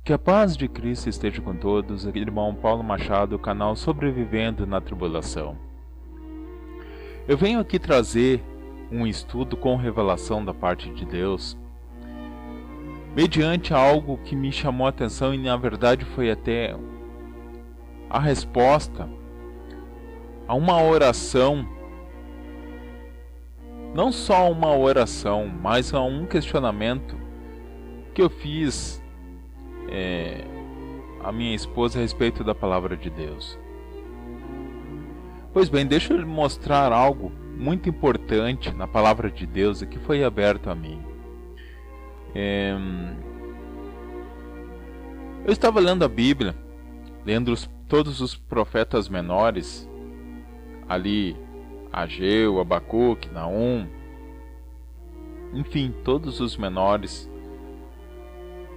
Que a paz de Cristo esteja com todos, aqui irmão Paulo Machado, canal Sobrevivendo na Tribulação. Eu venho aqui trazer um estudo com revelação da parte de Deus, mediante algo que me chamou a atenção e na verdade foi até a resposta a uma oração, não só uma oração, mas a um questionamento que eu fiz a minha esposa a respeito da palavra de Deus. Pois bem, deixa eu mostrar algo muito importante na palavra de Deus que foi aberto a mim. Eu estava lendo a Bíblia, lendo todos os profetas menores, ali Ageu, Abacuque, Naum, enfim, todos os menores.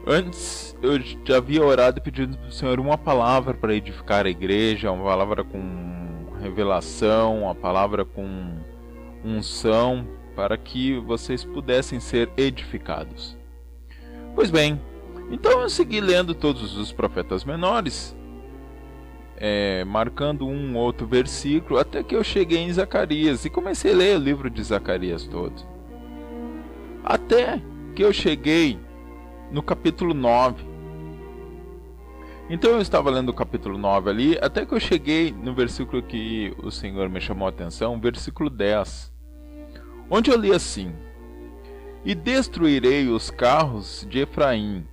Antes eu já havia orado e pedido para o Senhor uma palavra para edificar a igreja, uma palavra com revelação, uma palavra com unção, para que vocês pudessem ser edificados. Pois bem, então eu segui lendo todos os profetas menores, marcando um outro versículo, até que eu cheguei em Zacarias e comecei a ler o livro de Zacarias todo. Até que eu cheguei no capítulo 9. Então eu estava lendo o capítulo 9 ali, até que eu cheguei no versículo que o Senhor me chamou a atenção, versículo 10, onde eu li assim: E destruirei os carros de Efraim,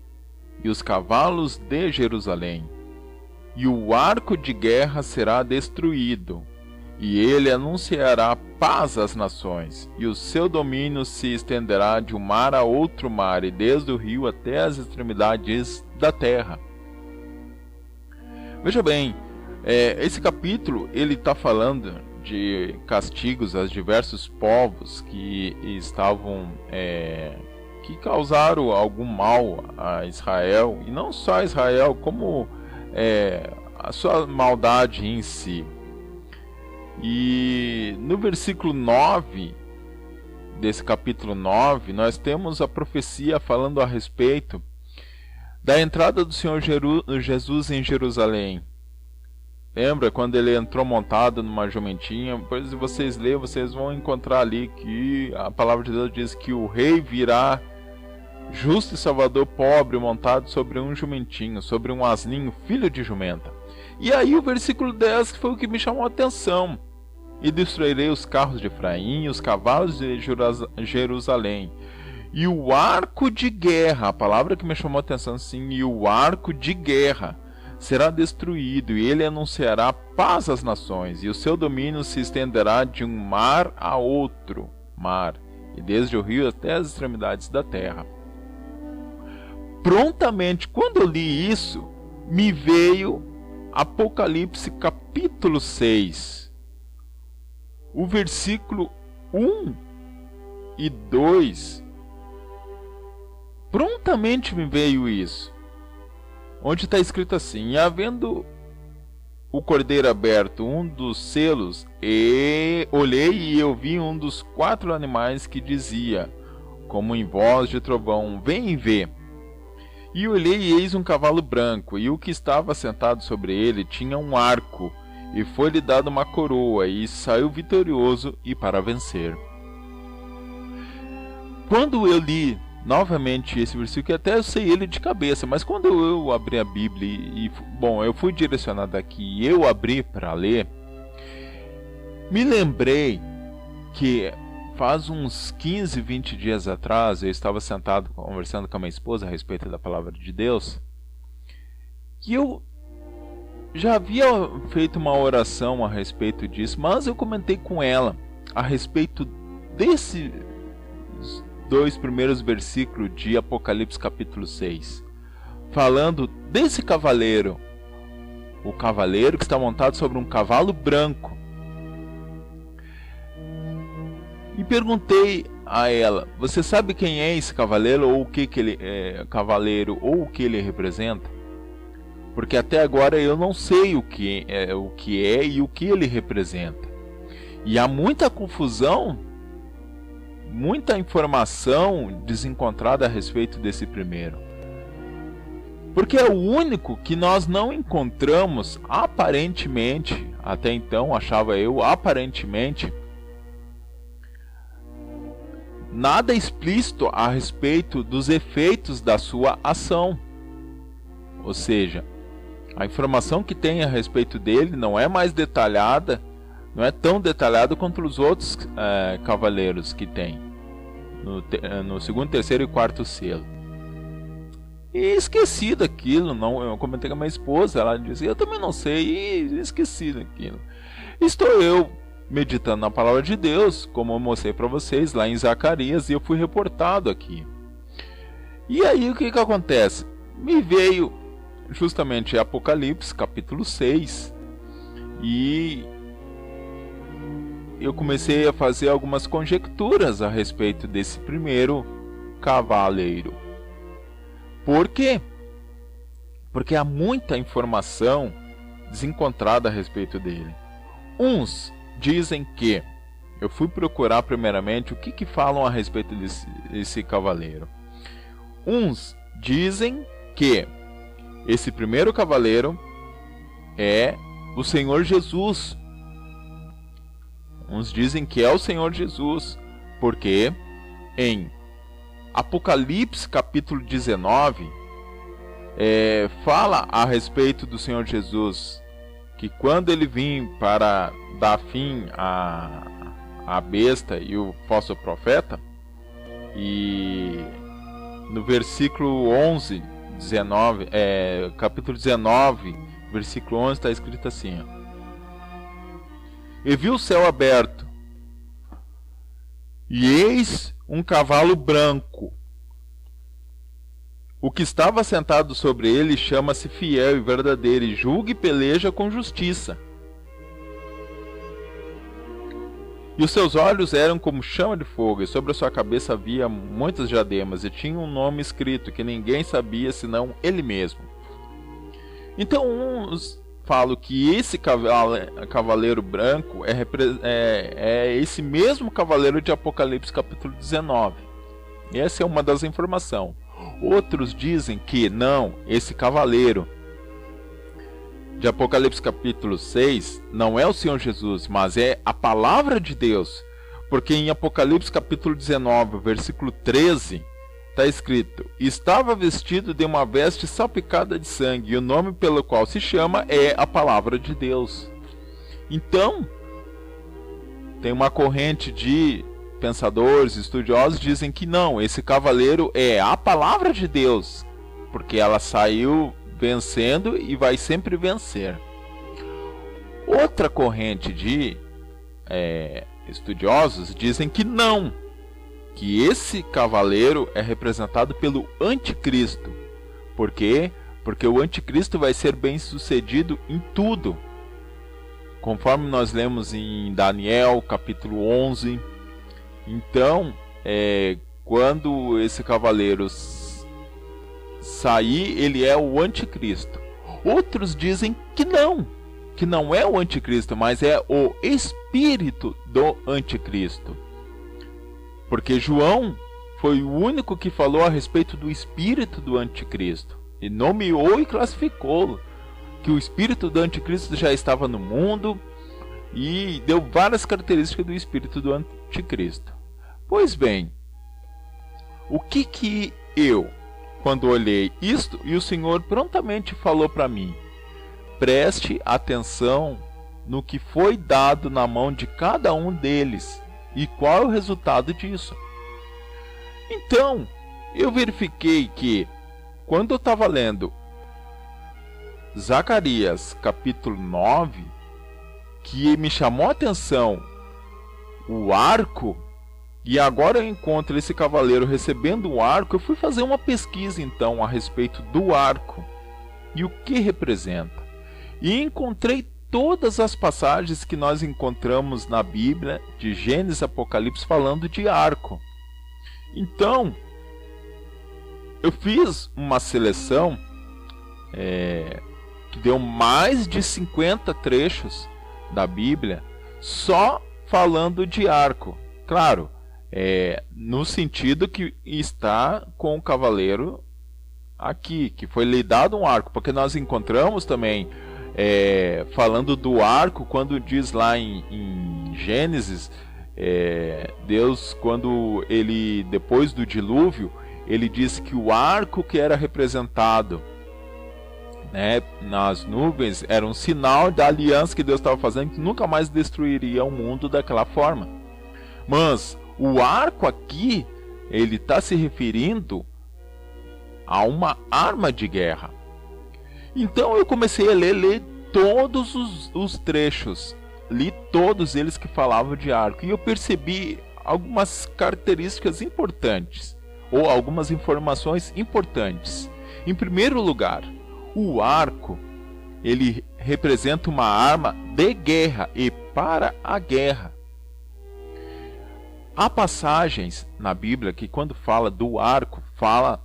e os cavalos de Jerusalém, e o arco de guerra será destruído, e ele anunciará paz às nações, e o seu domínio se estenderá de um mar a outro mar, e desde o rio até as extremidades da terra. Veja bem, esse capítulo ele está falando de castigos aos diversos povos que estavam, que causaram algum mal a Israel, e não só a Israel, como a sua maldade em si. E no versículo 9 desse capítulo 9, nós temos a profecia falando a respeito da entrada do Senhor Jesus em Jerusalém. Lembra quando ele entrou montado numa jumentinha? Depois de vocês lerem, vocês vão encontrar ali que a palavra de Deus diz que o rei virá justo e salvador pobre, montado sobre um jumentinho, sobre um asninho, filho de jumenta. E aí o versículo 10 foi o que me chamou a atenção: E destruirei os carros de Efraim, os cavalos de Jerusalém, e o arco de guerra, a palavra que me chamou a atenção, sim, e o arco de guerra será destruído, e ele anunciará paz às nações, e o seu domínio se estenderá de um mar a outro mar, e desde o rio até as extremidades da terra. Prontamente, quando eu li isso, me veio Apocalipse capítulo 6, o versículo 1 e 2. Prontamente me veio isso, onde está escrito assim: E havendo o cordeiro aberto um dos selos, e olhei e eu vi um dos 4 animais que dizia, como em voz de trovão: Vem e vê. E olhei e eis um cavalo branco, e o que estava sentado sobre ele tinha um arco, e foi-lhe dada uma coroa, e saiu vitorioso e para vencer. Quando eu li novamente esse versículo, até eu sei ele de cabeça, mas quando eu abri a Bíblia bom, eu fui direcionado aqui e eu abri para ler, me lembrei que faz uns 15, 20 dias atrás eu estava sentado conversando com a minha esposa a respeito da palavra de Deus, e eu já havia feito uma oração a respeito disso, mas eu comentei com ela a respeito desses 2 primeiros versículos de Apocalipse capítulo 6, falando desse cavaleiro, o cavaleiro que está montado sobre um cavalo branco. E perguntei a ela: você sabe quem é esse cavaleiro, ou o que ele cavaleiro, ou o que ele representa? Porque até agora eu não sei o que é e o que ele representa. E há muita confusão, muita informação desencontrada a respeito desse primeiro. Porque é o único que nós não encontramos aparentemente, até então achava eu, aparentemente, nada explícito a respeito dos efeitos da sua ação. Ou seja, a informação que tem a respeito dele não é mais detalhada, não é tão detalhada quanto os outros cavaleiros que tem no segundo, terceiro e quarto selo. E esqueci daquilo, eu comentei com a minha esposa, ela disse, eu também não sei, e esqueci daquilo. Estou eu meditando na palavra de Deus, como eu mostrei para vocês lá em Zacarias, e eu fui reportado aqui. E aí o que acontece? Me veio justamente Apocalipse, capítulo 6, e eu comecei a fazer algumas conjecturas a respeito desse primeiro cavaleiro. Por quê? Porque há muita informação desencontrada a respeito dele. Uns dizem que, eu fui procurar primeiramente o que falam a respeito desse cavaleiro. Uns dizem que esse primeiro cavaleiro é o Senhor Jesus. Uns dizem que é o Senhor Jesus, porque em Apocalipse capítulo 19 fala a respeito do Senhor Jesus, que quando ele vir para dar fim à besta e o falso profeta, e no versículo 11, 19, capítulo 19, versículo 11 está escrito assim, ó: e vi o céu aberto, e eis um cavalo branco. O que estava sentado sobre ele chama-se Fiel e Verdadeiro, e julga e peleja com justiça. E os seus olhos eram como chama de fogo, e sobre a sua cabeça havia muitas diademas, e tinha um nome escrito que ninguém sabia senão ele mesmo. Então uns falam que esse cavaleiro branco é esse mesmo cavaleiro de Apocalipse capítulo 19. Essa é uma das informações. Outros dizem que não, esse cavaleiro de Apocalipse capítulo 6 não é o Senhor Jesus, mas é a palavra de Deus. Porque em Apocalipse capítulo 19, versículo 13, está escrito: estava vestido de uma veste salpicada de sangue, e o nome pelo qual se chama é a palavra de Deus. Então, tem uma corrente de pensadores, estudiosos, dizem que não, esse cavaleiro é a palavra de Deus, porque ela saiu vencendo e vai sempre vencer. Outra corrente de estudiosos dizem que não, que esse cavaleiro é representado pelo anticristo. Por quê? Porque o anticristo vai ser bem sucedido em tudo, conforme nós lemos em Daniel capítulo 11. Então, quando esse cavaleiro sair, ele é o anticristo. Outros dizem que não é o anticristo, mas é o espírito do anticristo. Porque João foi o único que falou a respeito do espírito do anticristo, e nomeou e classificou que o espírito do anticristo já estava no mundo, e deu várias características do espírito do anticristo. Pois bem, o que eu, quando olhei isto, e o Senhor prontamente falou para mim: preste atenção no que foi dado na mão de cada um deles, e qual é o resultado disso. Então, eu verifiquei que, quando eu estava lendo Zacarias capítulo 9, que me chamou a atenção o arco, e agora eu encontro esse cavaleiro recebendo o arco, eu fui fazer uma pesquisa então a respeito do arco e o que representa. E encontrei todas as passagens que nós encontramos na Bíblia, de Gênesis e Apocalipse, falando de arco. Então, eu fiz uma seleção que deu mais de 50 trechos da Bíblia só falando de arco. Claro, no sentido que está com o cavaleiro aqui, que foi lhe dado um arco, porque nós encontramos também, falando do arco, quando diz lá em Gênesis, Deus, quando ele, depois do dilúvio, ele diz que o arco que era representado, né, nas nuvens, era um sinal da aliança que Deus estava fazendo, que nunca mais destruiria o mundo daquela forma. Mas o arco aqui, ele está se referindo a uma arma de guerra. Então eu comecei a ler todos os trechos, li todos eles que falavam de arco, e eu percebi algumas características importantes, ou algumas informações importantes. Em primeiro lugar, o arco, ele representa uma arma de guerra e para a guerra. Há passagens na Bíblia que, quando fala do arco, fala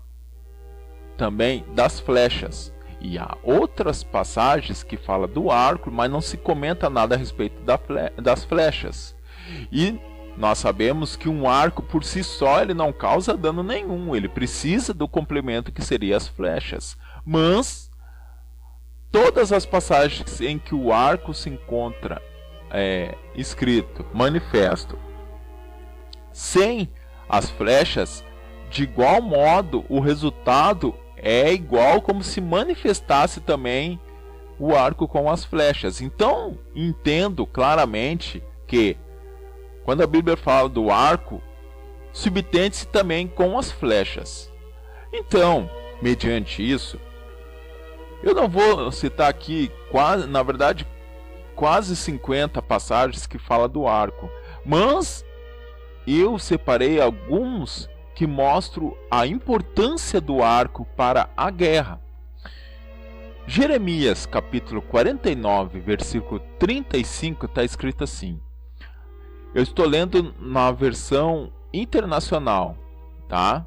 também das flechas. E há outras passagens que falam do arco, mas não se comenta nada a respeito das flechas. E nós sabemos que um arco por si só ele não causa dano nenhum. Ele precisa do complemento que seria as flechas. Mas todas as passagens em que o arco se encontra escrito, manifesto, sem as flechas, de igual modo o resultado é igual, como se manifestasse também o arco com as flechas. Então entendo claramente que quando a Bíblia fala do arco, subtende-se também com as flechas. Então, mediante isso, eu não vou citar aqui, na verdade, quase 50 passagens que falam do arco, mas eu separei alguns que mostram a importância do arco para a guerra. Jeremias capítulo 49, versículo 35, está escrito assim. Eu estou lendo na versão internacional, tá?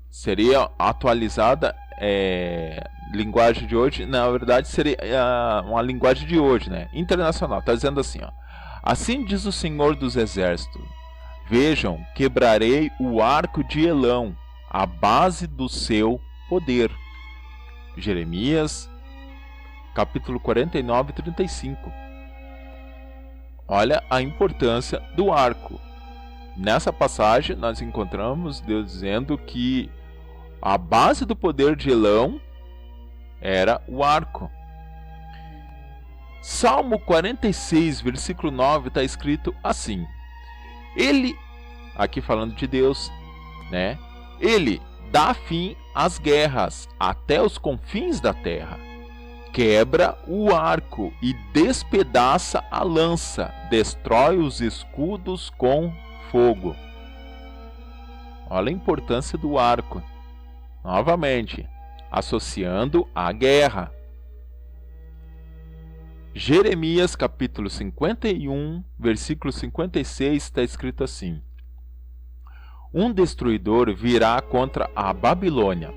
Seria atualizada, linguagem de hoje, na verdade seria uma linguagem de hoje, né? Internacional. Está dizendo assim, ó. Assim diz o Senhor dos Exércitos: vejam, quebrarei o arco de Elão, a base do seu poder. Jeremias, capítulo 49, 35. Olha a importância do arco. Nessa passagem nós encontramos Deus dizendo que a base do poder de Elão era o arco. Salmo 46, versículo 9, está escrito assim. Ele, aqui falando de Deus, né? Ele dá fim às guerras até os confins da terra. Quebra o arco e despedaça a lança, destrói os escudos com fogo. Olha a importância do arco. Novamente, associando a guerra. Jeremias capítulo 51, versículo 56, está escrito assim. Um destruidor virá contra a Babilônia.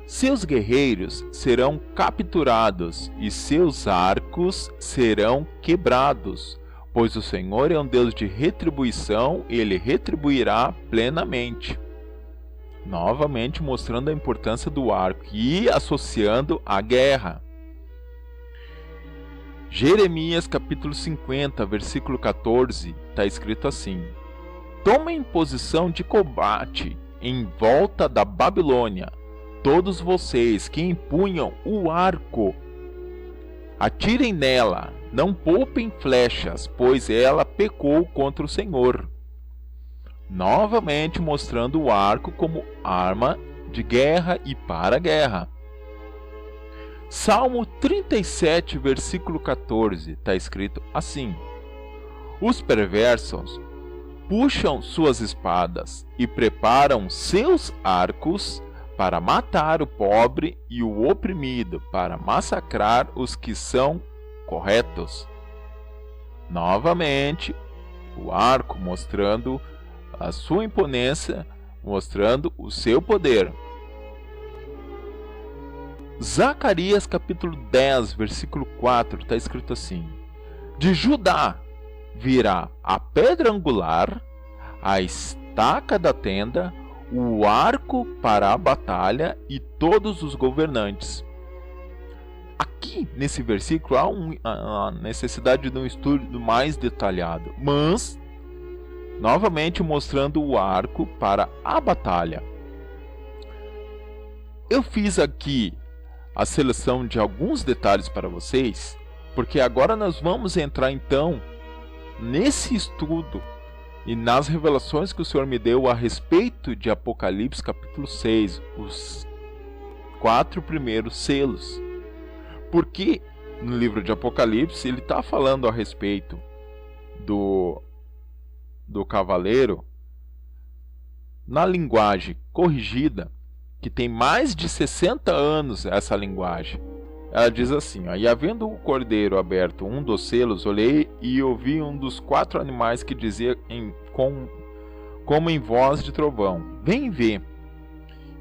Seus guerreiros serão capturados e seus arcos serão quebrados, pois o Senhor é um Deus de retribuição e Ele retribuirá plenamente. Novamente mostrando a importância do arco e associando a guerra. Jeremias capítulo 50, versículo 14, está escrito assim. Tomem posição de combate em volta da Babilônia, todos vocês que empunham o arco. Atirem nela, não poupem flechas, pois ela pecou contra o Senhor. Novamente mostrando o arco como arma de guerra e para a guerra. Salmo 37, versículo 14, está escrito assim. Os perversos puxam suas espadas e preparam seus arcos para matar o pobre e o oprimido, para massacrar os que são corretos. Novamente, o arco mostrando a sua imponência, mostrando o seu poder. Zacarias capítulo 10, versículo 4, está escrito assim. De Judá virá a pedra angular, a estaca da tenda, o arco para a batalha e todos os governantes. Aqui nesse versículo há a necessidade de um estudo mais detalhado, mas novamente mostrando o arco para a batalha. Eu fiz aqui a seleção de alguns detalhes para vocês, porque agora nós vamos entrar então nesse estudo e nas revelações que o Senhor me deu a respeito de Apocalipse capítulo 6, os 4 primeiros selos. Porque no livro de Apocalipse ele está falando a respeito do cavaleiro na linguagem corrigida, que tem mais de 60 anos essa linguagem. Ela diz assim, ó, e havendo o cordeiro aberto um dos selos, olhei e ouvi um dos 4 animais que dizia como em voz de trovão, vem ver.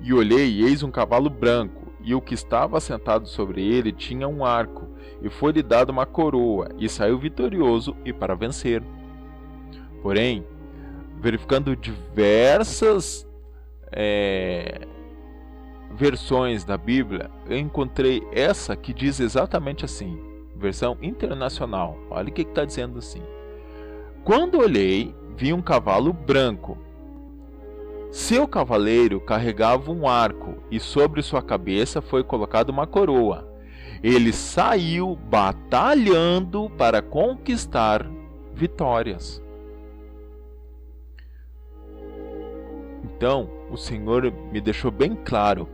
E olhei, e eis um cavalo branco, e o que estava sentado sobre ele tinha um arco, e foi-lhe dado uma coroa, e saiu vitorioso e para vencer. Porém, verificando diversas versões da Bíblia, eu encontrei essa que diz exatamente assim, versão internacional. Olha o que está dizendo assim. Quando olhei, vi um cavalo branco. Seu cavaleiro carregava um arco, e sobre sua cabeça foi colocada uma coroa. Ele saiu batalhando para conquistar vitórias. Então, o Senhor me deixou bem claro.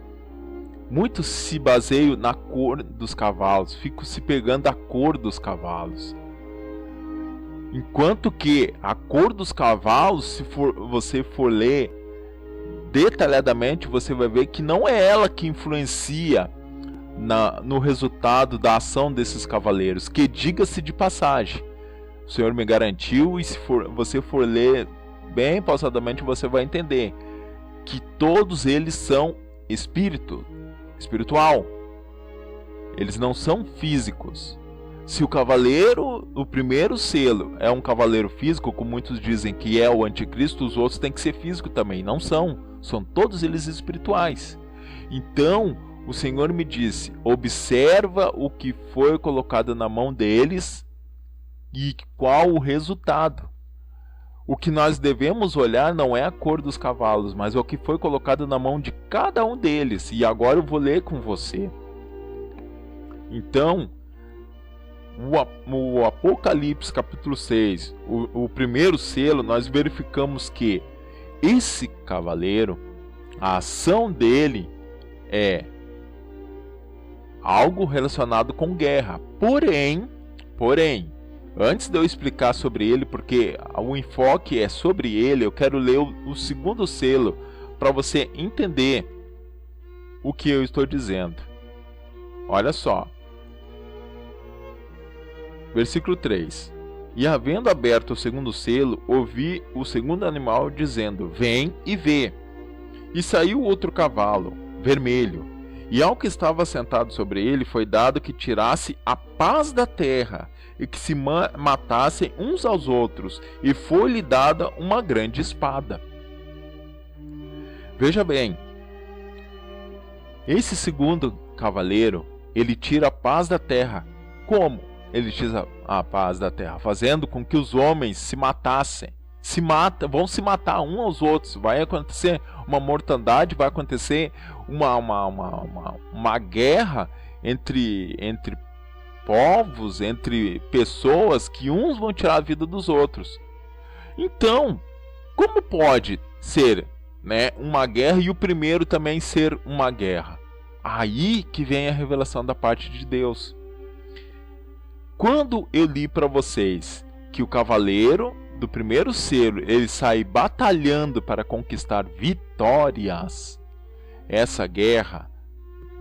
Muitos se baseiam na cor dos cavalos, ficam se pegando a cor dos cavalos. Enquanto que a cor dos cavalos, se você for ler detalhadamente, você vai ver que não é ela que influencia no resultado da ação desses cavaleiros, que diga-se de passagem, o Senhor me garantiu, e se você for ler bem pausadamente, você vai entender que todos eles são espiritual, eles não são físicos. Se o cavaleiro, o primeiro selo, é um cavaleiro físico, como muitos dizem que é o anticristo, os outros têm que ser físicos também. Não são todos eles espirituais. Então o Senhor me disse, observa o que foi colocado na mão deles e qual o resultado. O que nós devemos olhar não é a cor dos cavalos, mas o que foi colocado na mão de cada um deles. E agora eu vou ler com você. Então, o Apocalipse capítulo 6, o primeiro selo, nós verificamos que esse cavaleiro, a ação dele é algo relacionado com guerra. Porém, antes de eu explicar sobre ele, porque o enfoque é sobre ele, eu quero ler o segundo selo para você entender o que eu estou dizendo. Olha só. Versículo 3. E havendo aberto o segundo selo, ouvi o segundo animal dizendo, vem e vê. E saiu outro cavalo, vermelho, e ao que estava sentado sobre ele foi dado que tirasse a paz da terra, e que se matassem uns aos outros, e foi-lhe dada uma grande espada. Veja bem, esse segundo cavaleiro, ele tira a paz da terra. Como ele tira a paz da terra? Fazendo com que os homens se matassem. Vão se matar uns aos outros. Vai acontecer uma mortandade, vai acontecer uma guerra entre povos, entre pessoas, que uns vão tirar a vida dos outros. Então, como pode ser, uma guerra e o primeiro também ser uma guerra? Aí que vem a revelação da parte de Deus. Quando eu li para vocês que o cavaleiro do primeiro selo, ele sai batalhando para conquistar vitórias, essa guerra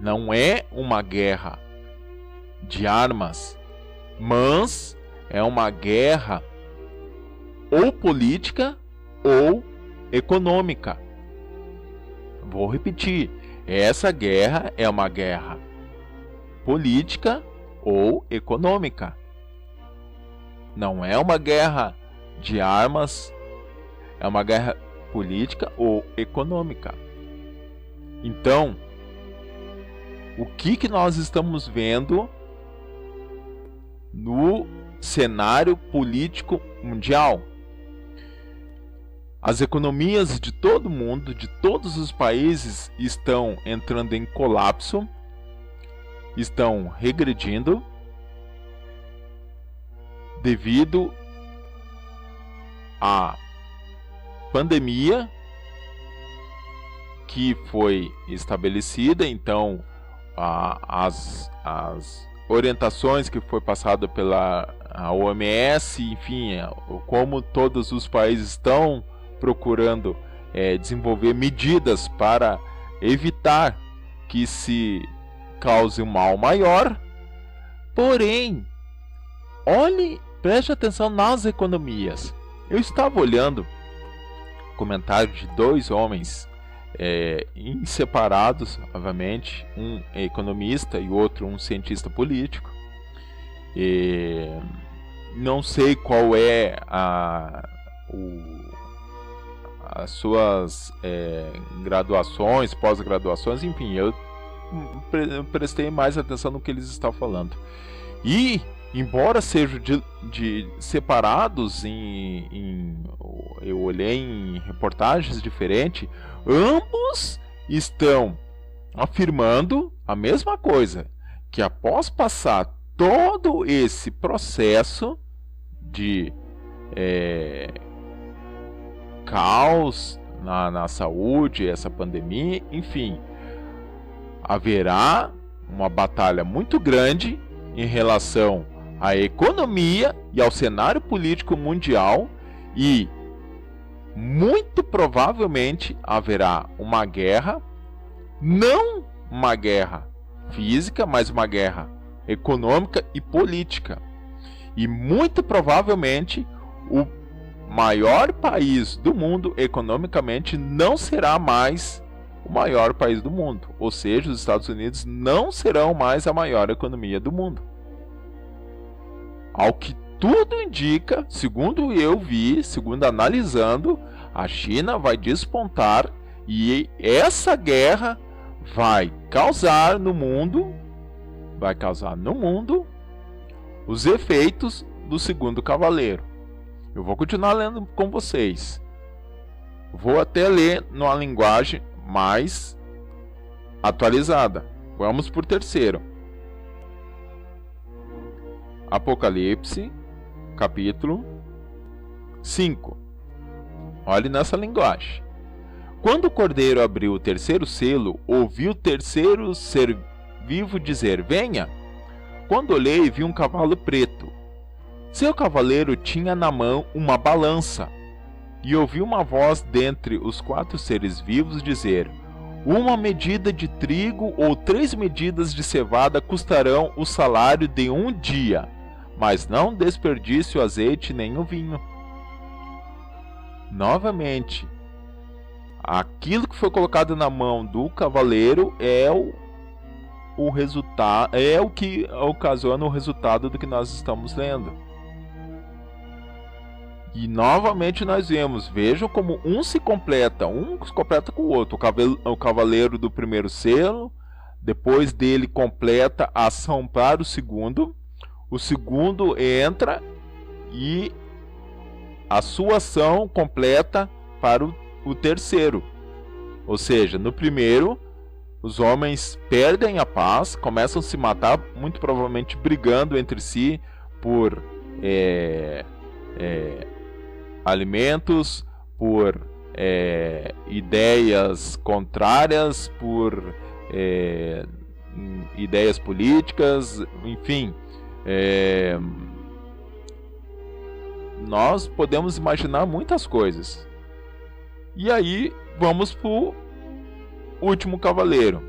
não é uma guerra de armas, mas é uma guerra ou política ou econômica. Vou repetir, essa guerra é uma guerra política ou econômica. Não é uma guerra de armas, é uma guerra política ou econômica. Então, o que nós estamos vendo no cenário político mundial? As economias de todo mundo, de todos os países, estão entrando em colapso, estão regredindo devido à pandemia que foi estabelecida. Então, as orientações que foi passada pela OMS, enfim, como todos os países estão procurando desenvolver medidas para evitar que se cause um mal maior. Porém, preste atenção nas economias. Eu estava olhando comentário de dois homens inseparados, obviamente, um economista e outro um cientista político. Não sei qual é as suas graduações, pós-graduações, enfim, eu prestei mais atenção no que eles estão falando. E embora sejam de separados eu olhei em reportagens diferentes, ambos estão afirmando a mesma coisa, que após passar todo esse processo de caos na saúde, essa pandemia, enfim, haverá uma batalha muito grande em relação à economia e ao cenário político mundial, e muito provavelmente haverá uma guerra, não uma guerra física, mas uma guerra econômica e política. E muito provavelmente o maior país do mundo economicamente não será mais o maior país do mundo, ou seja, os Estados Unidos não serão mais a maior economia do mundo. Ao que tudo indica, segundo eu vi, segundo analisando, a China vai despontar e essa guerra vai causar no mundo os efeitos do segundo cavaleiro. Eu vou continuar lendo com vocês. Vou até ler numa linguagem mais atualizada. Vamos por terceiro. Apocalipse, capítulo 5. Olhe nessa linguagem. Quando o cordeiro abriu o terceiro selo, ouvi o terceiro ser vivo dizer: venha. Quando olhei, vi um cavalo preto. Seu cavaleiro tinha na mão uma balança. E ouvi uma voz dentre os 4 seres vivos dizer: uma medida de trigo ou 3 medidas de cevada custarão o salário de um dia, mas não desperdice o azeite nem o vinho. Novamente, aquilo que foi colocado na mão do cavaleiro é o resultado, é o que ocasiona o resultado do que nós estamos lendo. E novamente nós vejam como um se completa com o outro. O cavaleiro do primeiro selo, depois dele completa a ação para o segundo entra e a sua ação completa para o terceiro. Ou seja, no primeiro, os homens perdem a paz, começam a se matar, muito provavelmente brigando entre si por alimentos, por ideias contrárias, por ideias políticas, enfim. Nós podemos imaginar muitas coisas. E aí vamos para o último cavaleiro.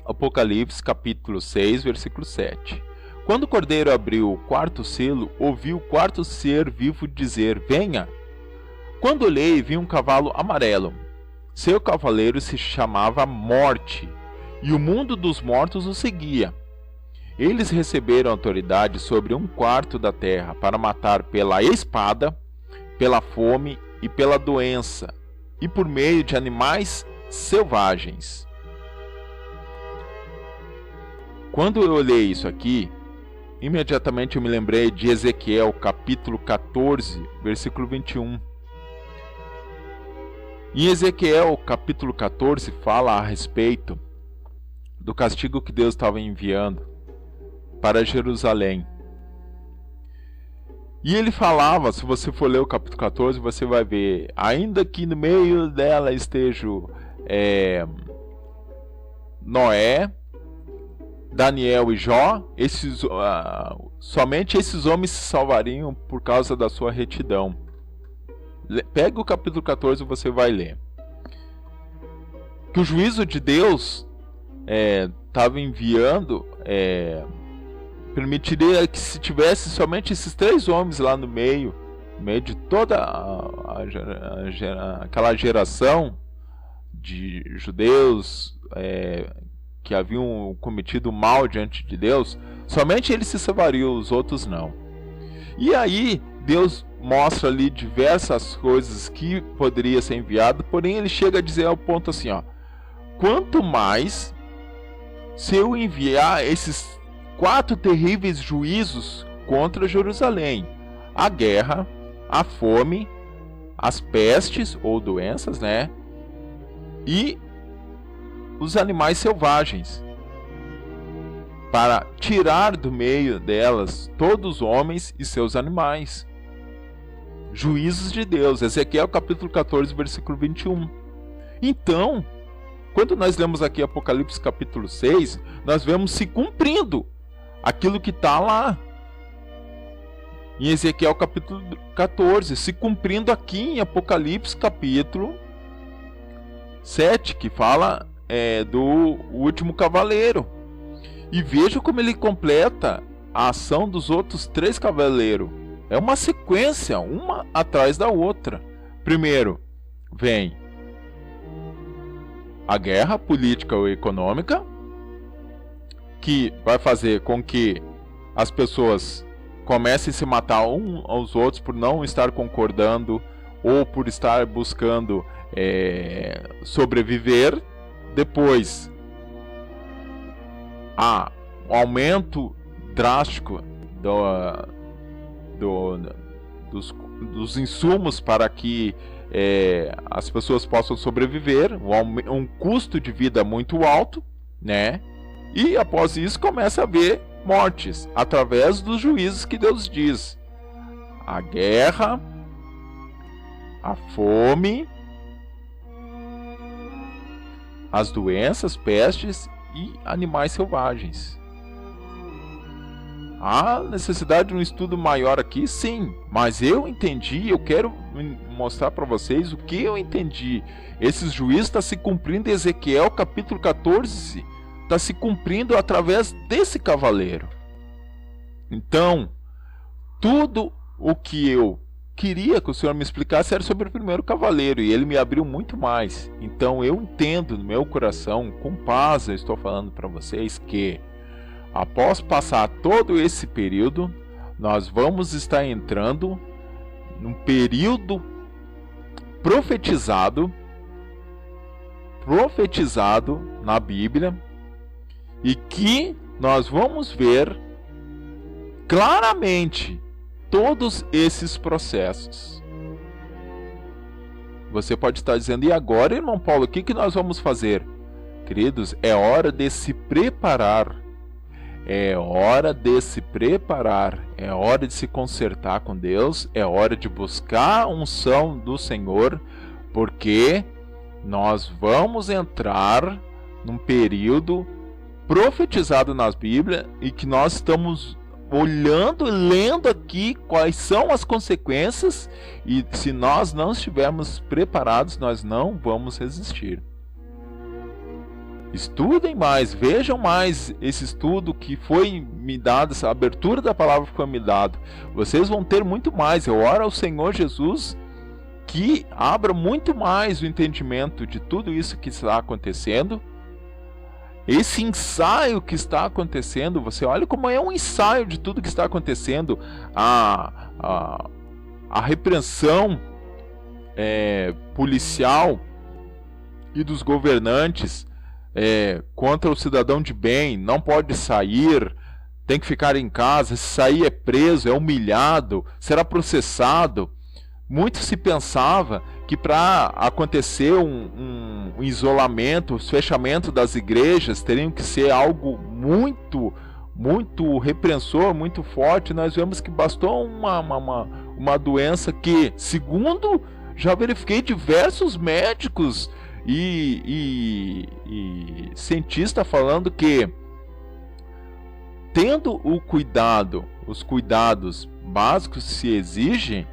Apocalipse capítulo 6, versículo 7. Quando o cordeiro abriu o 4º selo, ouvi o 4º ser vivo dizer: venha. Quando olhei, vi um cavalo amarelo. Seu cavaleiro se chamava Morte, e o mundo dos mortos o seguia. Eles receberam autoridade sobre 1/4 da terra para matar pela espada, pela fome e pela doença, e por meio de animais selvagens. Quando eu olhei isso aqui, imediatamente eu me lembrei de Ezequiel, capítulo 14, versículo 21. Em Ezequiel, capítulo 14, fala a respeito do castigo que Deus estava enviando para Jerusalém. E ele falava, se você for ler o capítulo 14, você vai ver, ainda que no meio dela estejam Noé, Daniel e Jó, somente esses homens se salvariam por causa da sua retidão. Pega o capítulo 14 e você vai ler. Que o juízo de Deus estava enviando, permitiria que se tivesse somente esses 3 homens lá no meio de toda aquela geração de judeus que haviam cometido mal diante de Deus, somente eles se salvariam, os outros não. E aí Deus mostra ali diversas coisas que poderia ser enviado, porém ele chega a dizer ao ponto assim, ó: quanto mais se eu enviar esses 4 terríveis juízos contra Jerusalém: a guerra, a fome, as pestes ou doenças, né? E os animais selvagens, para tirar do meio delas todos os homens e seus animais. Juízos de Deus, Ezequiel capítulo 14, versículo 21. Então, quando nós lemos aqui Apocalipse capítulo 6, nós vemos se cumprindo aquilo que está lá em Ezequiel capítulo 14, se cumprindo aqui em Apocalipse capítulo 7, que fala do último cavaleiro. E veja como ele completa a ação dos outros 3 cavaleiros. É uma sequência, uma atrás da outra. Primeiro vem a guerra política ou econômica, que vai fazer com que as pessoas comecem a se matar uns aos outros por não estar concordando ou por estar buscando sobreviver. Depois, o aumento drástico dos insumos para que as pessoas possam sobreviver, um custo de vida muito alto, né? E após isso começa a haver mortes através dos juízos que Deus diz: a guerra, a fome, as doenças, pestes e animais selvagens. Há necessidade de um estudo maior aqui, sim, mas eu entendi, eu quero mostrar para vocês o que eu entendi. Esses juízos estão se cumprindo em Ezequiel capítulo 14, está se cumprindo através desse cavaleiro. Então, tudo o que eu queria que o Senhor me explicasse era sobre o primeiro cavaleiro, e ele me abriu muito mais. Então eu entendo no meu coração, com paz eu estou falando para vocês, que após passar todo esse período, nós vamos estar entrando num período profetizado na Bíblia, e que nós vamos ver claramente todos esses processos. Você pode estar dizendo: e agora, irmão Paulo, o que nós vamos fazer? Queridos, é hora de se preparar. É hora de se preparar. É hora de se consertar com Deus. É hora de buscar a unção do Senhor, porque nós vamos entrar num período profetizado nas Bíblias e que nós estamos olhando e lendo aqui quais são as consequências, e se nós não estivermos preparados, nós não vamos resistir. Estudem mais, vejam mais esse estudo que foi me dado, essa abertura da palavra que foi me dado. Vocês vão ter muito mais. Eu oro ao Senhor Jesus que abra muito mais o entendimento de tudo isso que está acontecendo. Esse ensaio que está acontecendo, você olha como é um ensaio de tudo que está acontecendo. A repreensão policial e dos governantes contra o cidadão de bem, não pode sair, tem que ficar em casa, se sair é preso, é humilhado, será processado. Muito se pensava que para acontecer um isolamento, o fechamento das igrejas, teriam que ser algo muito repreensor, muito forte. Nós vemos que bastou uma doença que, segundo já verifiquei diversos médicos e cientistas falando que, tendo os cuidados básicos que se exigem,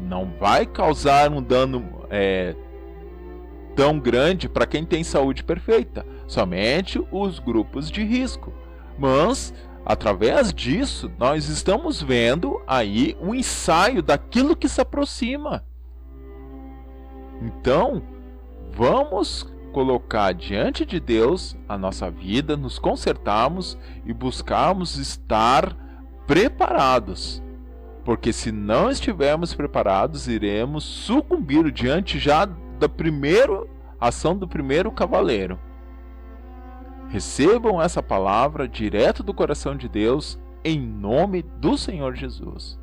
não vai causar um dano tão grande para quem tem saúde perfeita, somente os grupos de risco. Mas, através disso, nós estamos vendo aí um ensaio daquilo que se aproxima. Então, vamos colocar diante de Deus a nossa vida, nos consertarmos e buscarmos estar preparados. Porque se não estivermos preparados, iremos sucumbir diante já da primeira ação do primeiro cavaleiro. Recebam essa palavra direto do coração de Deus, em nome do Senhor Jesus.